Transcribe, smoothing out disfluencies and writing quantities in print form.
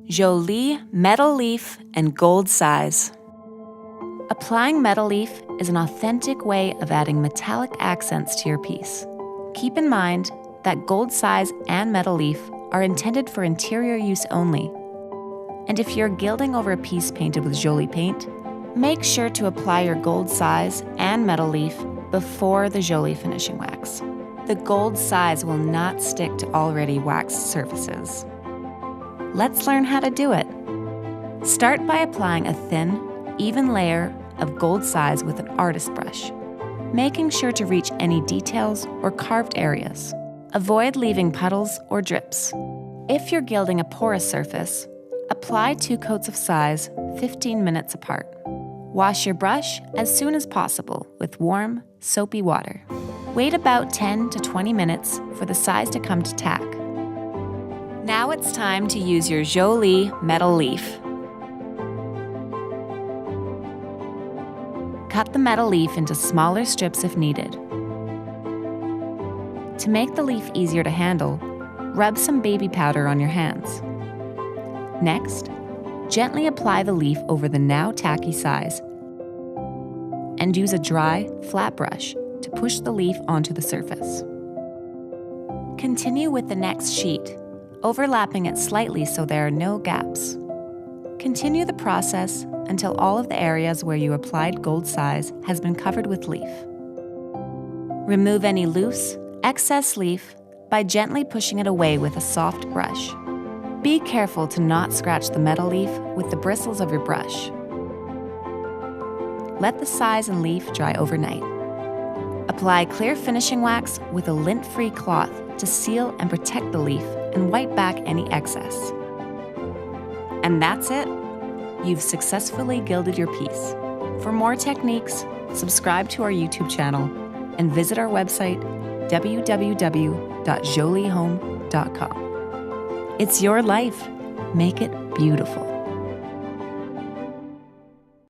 Jolie Metal Leaf and Gold Size. Applying metal leaf is an authentic way of adding metallic accents to your piece. Keep in mind that gold size and metal leaf are intended for interior use only. And if you're gilding over a piece painted with Jolie paint, make sure to apply your gold size and metal leaf before the Jolie finishing wax. The gold size will not stick to already waxed surfaces. Let's learn how to do it. Start by applying a thin, even layer of gold size with an artist brush, making sure to reach any details or carved areas. Avoid leaving puddles or drips. If you're gilding a porous surface, apply 2 coats of size 15 minutes apart. Wash your brush as soon as possible with warm, soapy water. Wait about 10 to 20 minutes for the size to come to tack. Now it's time to use your Jolie metal leaf. Cut the metal leaf into smaller strips if needed. To make the leaf easier to handle, rub some baby powder on your hands. Next, gently apply the leaf over the now tacky size and use a dry, flat brush to push the leaf onto the surface. Continue with the next sheet, overlapping it slightly so there are no gaps. Continue the process until all of the areas where you applied gold size has been covered with leaf. Remove any loose, excess leaf by gently pushing it away with a soft brush. Be careful to not scratch the metal leaf with the bristles of your brush. Let the size and leaf dry overnight. Apply clear finishing wax with a lint-free cloth to seal and protect the leaf and wipe back any excess. And that's it. You've successfully gilded your piece. For more techniques, subscribe to our YouTube channel and visit our website, www.joliehome.com. It's your life. Make it beautiful.